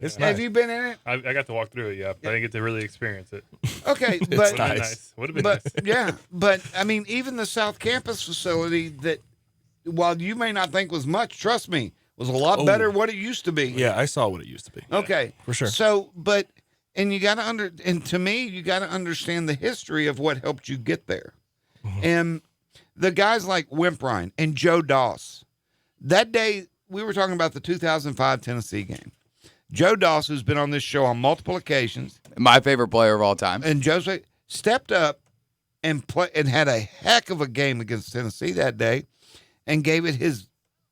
It's Have nice. you been in it? I got to walk through it. Yeah, but I didn't get to really experience it. Okay, It's but nice. Would have been but nice. yeah, but I mean, even the South Campus facility that, while you may not think was much, trust me, was a lot Oh. better what it used to be. Yeah, I saw what it used to be. Okay, For sure. So, but and you got to and to me, you got to understand the history of what helped you get there, and the guys like Wimprine and Joe Doss. That day, we were talking about the 2005 Tennessee game. Joe Doss, who's been on this show on multiple occasions, My favorite player of all time. and Jose stepped up and had a heck of a game against Tennessee that day, and gave it his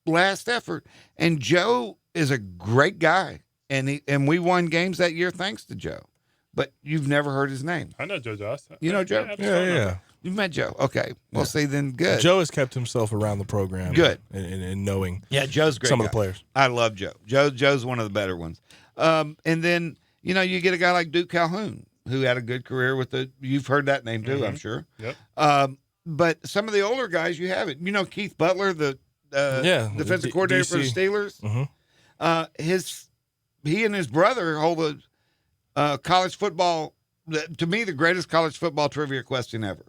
last effort. And Joe is a great guy, and we won games that year thanks to Joe. But you've never heard his name. I know Joe Joss. You know Joe? I just Yeah, don't know. yeah. You've met Joe. Okay. Well, Yeah. see, then good. Joe has kept himself around the program. Good. And knowing Yeah, Joe's a great some guy. of the players. I love Joe. Joe's one of the better ones. And then, you get a guy like Duke Calhoun, who had a good career with you've heard that name too, I'm sure. Yep. But some of the older guys, you haven't. Keith Butler, the defensive coordinator for the DC. Steelers. Mhm. He and his brother hold a college football, to me, the greatest college football trivia question ever.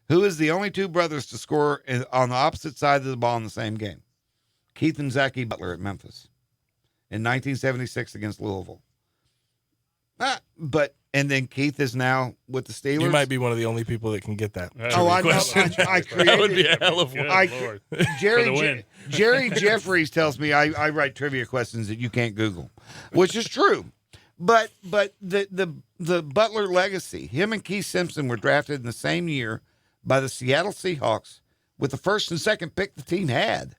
Who is the only two brothers to score on the opposite side of the ball in the same game? Keith and Zachy Butler at Memphis in 1976 against Louisville. And then Keith is now with the Steelers. You might be one of the only people that can get that. Oh, I know. question. I That would be a created. hell of Good one. Lord. Jerry For the win. Jerry Jeffries tells me I write trivia questions that you can't Google, which is true. But the Butler legacy, him and Keith Simpson were drafted in the same year by the Seattle Seahawks with the first and second pick the team had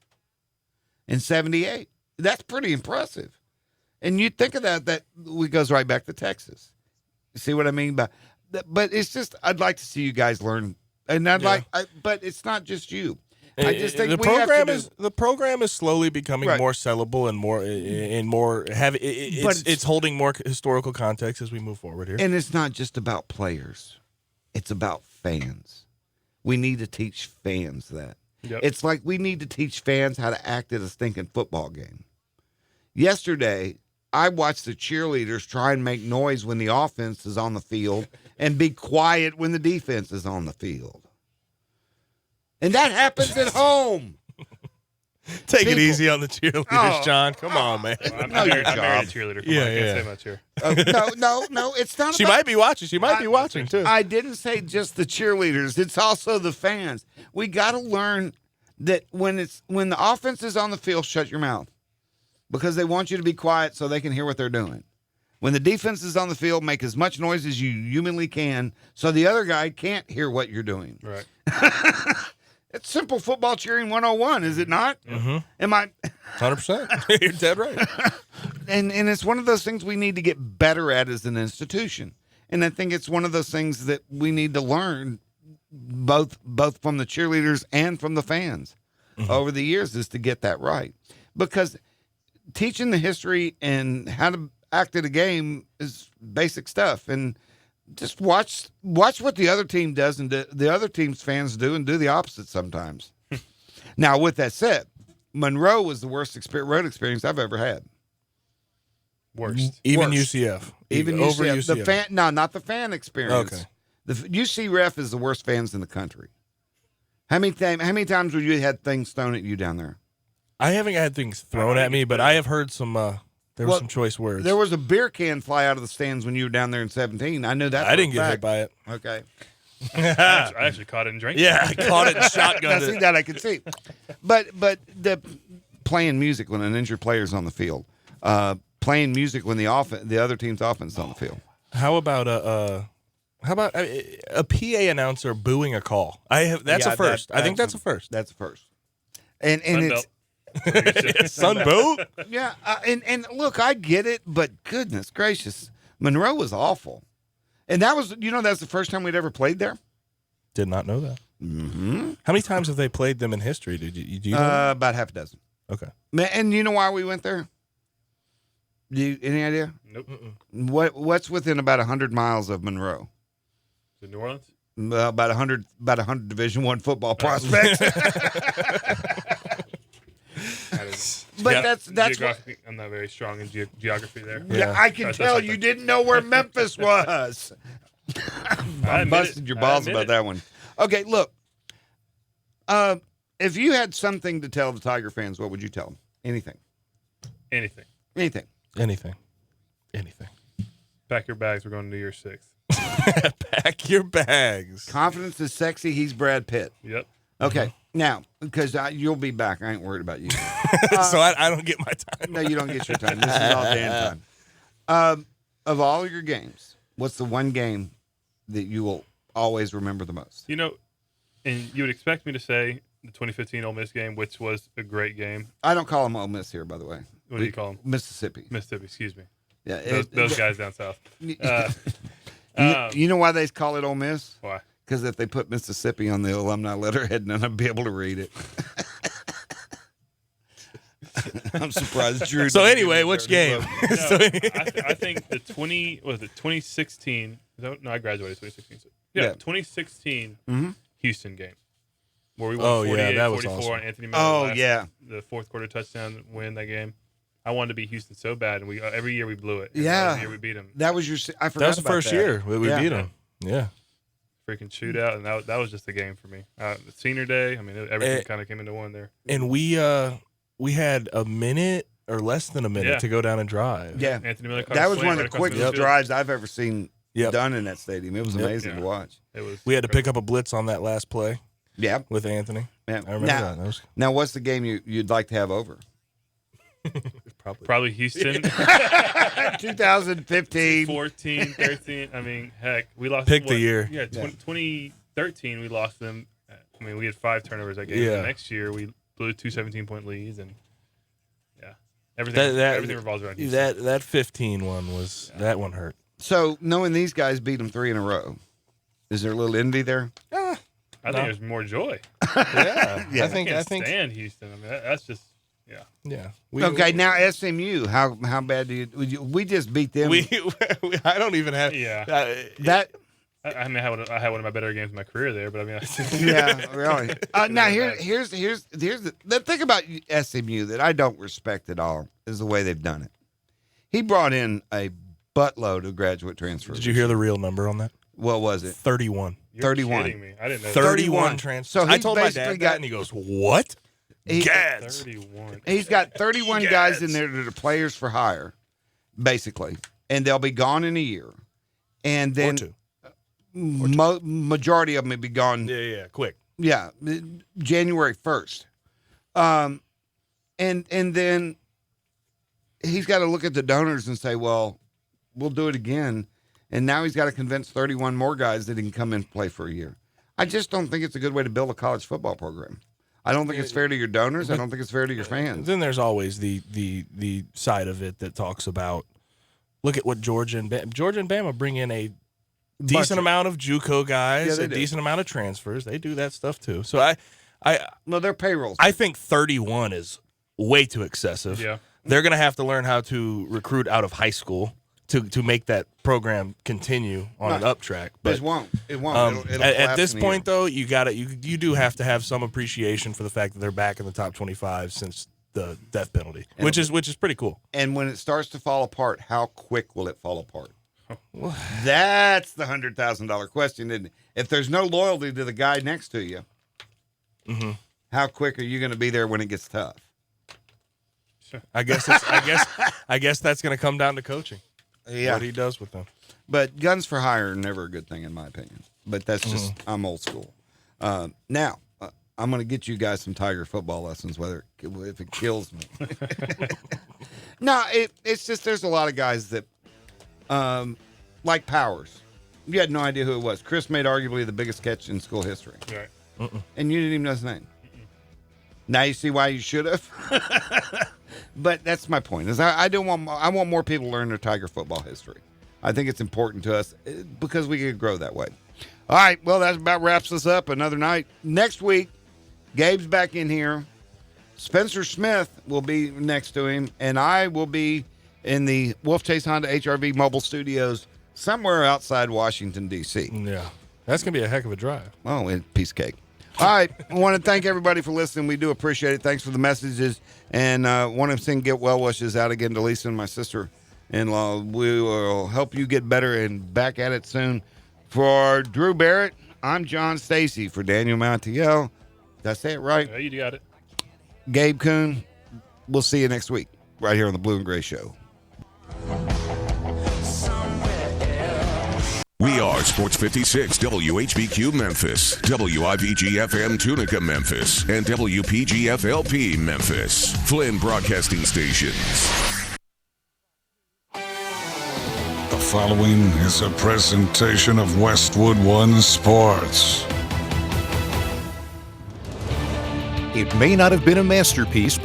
in '78. That's pretty impressive. And you think of that goes right back to Texas. You see what I mean? But it's just, I'd like to see you guys learn, and but it's not just you. I just think the program is slowly becoming Right. more sellable and more it's holding more historical context as we move forward here. And it's not just about players. It's about fans. We need to teach fans that. Yep. It's like we need to teach fans how to act at a stinking football game. Yesterday, I watched the cheerleaders try and make noise when the offense is on the field and be quiet when the defense is on the field. And that happens at home. Take people- it easy on the cheerleaders, Oh. John. Come on, man. Well, I'm Know your married a job. cheerleader. Come Yeah, on, I can't yeah. say much here. No, it's not She about might be watching. She might be watching too. I didn't say just the cheerleaders. It's also the fans. We got to learn that when the offense is on the field, shut your mouth, because they want you to be quiet so they can hear what they're doing. When the defense is on the field, make as much noise as you humanly can so the other guy can't hear what you're doing. Right. It's simple football cheering 101, is it not? Mm-hmm. Am I? 100%. You're dead right. And it's one of those things we need to get better at as an institution. And I think it's one of those things that we need to learn both from the cheerleaders and from the fans over the years, is to get that right. Because teaching the history and how to act at a game is basic stuff. And just watch what the other team does and the other team's fans do, and do the opposite sometimes. Now, with that said, Monroe was the worst road experience I've ever had. Worst. Even Worse. UCF. Even over UCF. UCF. The fan, no, not the fan experience. Okay. The UC Ref is the worst fans in the country. How many times have you had things thrown at you down there? I haven't had things thrown at me, but I have heard some. There were some choice words. There was a beer can fly out of the stands when you were down there in 17. I knew that. I didn't get hit by it. Okay. I actually caught it and drank it. Yeah, I caught it and Now, shotgunned see, it. that I could see. But the playing music when an injured player's on the field, playing music when the other team's offense is on the field. How about a PA announcer booing a call? That's Yeah, a first. I think that's a first. That's a first. And Sunbelt. it's Sunboat? yeah. And look, I get it, but goodness gracious, Monroe was awful. And that's the first time we'd ever played there. Did not know that. Mm-hmm. How many times have they played them in history? Do you know? About half a dozen. Okay. And you know why we went there? Any idea? Nope. What's within about 100 miles of Monroe? To New Orleans? About 100 Division I football prospects. But Yeah. that's what, Geographically, I'm not very strong in geography there. yeah, I can That's tell something. you didn't know where Memphis was. I admit busted it. your I balls admit about it. that one. Okay, look. If you had something to tell the Tiger fans, what would you tell them? Anything. Anything. Anything. Anything. Pack your bags. We're going to New Year's 6th. Pack your bags. Confidence is sexy. He's Brad Pitt. Yep. Okay, now, because you'll be back. I ain't worried about you. So I don't get my time. No, you don't get your time. This is all Dan time. Of all your games, what's the one game that you will always remember the most? You know, and you would expect me to say the 2015 Ole Miss game, which was a great game. I don't call them Ole Miss here, by the way. What do you call them? Mississippi. Mississippi, excuse me. Yeah, Those guys down south. You know why they call it Ole Miss? Why? Because if they put Mississippi on the alumni letterhead, none of them be able to read it. I'm surprised Drew. So didn't anyway, give me which dirty game? look. No, So- I think the 2016. No, I graduated 2016. So, yeah, Yeah. 2016 Mhm. Houston game where we won Oh, yeah, 48, that was 44 awesome. on Anthony Miller. Oh, yeah. The fourth quarter touchdown win that game. I wanted to beat Houston so bad, and we every year we blew it. And Yeah. every year we beat them. That was your. I forgot That was the about first that. year we Yeah. beat them. Yeah. Freaking shootout, and that was just a game for me. The senior day, I mean, everything kind of came into one there. And we had a minute or less than a minute Yeah. to go down and drive. Yeah, Anthony Miller caught that a was slant one of right the across quickest middle field. drives I've ever seen Yep. done in that stadium. It was Yep. amazing to Yeah. watch. It was. We had to pick up a blitz on that last play Yeah, with Anthony. yeah. I remember now, that. That was now, what's the game you'd like to have over? Probably Houston. 2015. 14, 13. I mean, heck, we lost. Pick the year. Yeah, 2013, we lost them. I mean, we had 5 turnovers that game. Yeah. The next year, we blew 2 17-point leads, and yeah, everything revolves around Houston. that 15 one was that one hurt. So knowing these guys beat them 3 in a row, is there a little envy there? I think there's more joy. Yeah, Yeah. I think I can't stand Houston. I mean, that's just yeah. Okay, now SMU, how bad do you? We just beat them. I don't even have Yeah. that I mean, I had one of my better games in my career there, but I mean, yeah, really. Now here's the thing about SMU that I don't respect at all is the way they've done it. He brought in a buttload of graduate transfers. Did you hear the real number on that? What was it? 31. you're 31. kidding me. I didn't know. 31 transfers. So I he's told my basically dad got- that, and he goes, "What? He- Gads." 31. He's got 31 guys in there that are players for hire, basically, and they'll be gone in a year, and Or then 2. majority of them will be gone. Yeah, quick. Yeah, January 1st. And then he's got to look at the donors and say, well, we'll do it again. And now he's got to convince 31 more guys that he can come in and play for a year. I just don't think it's a good way to build a college football program. I don't think it's fair to your donors. I don't think it's fair to your fans. Then there's always the side of it that talks about, look at what Georgia and Bama bring in a decent amount of JUCO guys, Yeah, they a do. decent amount of transfers. They do that stuff too. So Well, their payrolls. I think 31 is way too excessive. Yeah. They're going to have to learn how to recruit out of high school to make that program continue on an up track. But it won't. It won't. It'll at collapse this in a point, year. though, you do have to have some appreciation for the fact that they're back in the top 25 since the death penalty, which is pretty cool. And when it starts to fall apart, how quick will it fall apart? That's the $100,000 question, isn't it? If there's no loyalty to the guy next to you, how quick are you going to be there when it gets tough? I guess that's going to come down to coaching. What he does with them. But guns for hire are never a good thing, in my opinion. But that's just, I'm old school. Now, I'm going to get you guys some Tiger football lessons, if it kills me. No, it's just there's a lot of guys that, like Powers. You had no idea who it was. Chris made arguably the biggest catch in school history. Right. And you didn't even know his name. Now you see why you should have. But that's my point. Is I want more people to learn their Tiger football history. I think it's important to us because we could grow that way. All right. Well, that about wraps us up. Another night. Next week, Gabe's back in here. Spencer Smith will be next to him, and I will be in the Wolf Chase Honda HRV mobile studios somewhere outside Washington, D.C. Yeah, that's going to be a heck of a drive. Oh, and piece of cake. All right. I want to thank everybody for listening. We do appreciate it. Thanks for the messages. And want to sing get well wishes out again to Lisa and my sister-in-law. We will help you get better and back at it soon. For Drew Barrett, I'm John Stacy. For Daniel Montiel, did I say it right? Yeah, you got it. Gabe Kuhn, we'll see you next week right here on the Blue and Gray Show. We are Sports 56 WHBQ Memphis, WIVG FM Tunica Memphis, and WPG FLP Memphis. Flynn Broadcasting Stations. The following is a presentation of Westwood One Sports. It may not have been a masterpiece, but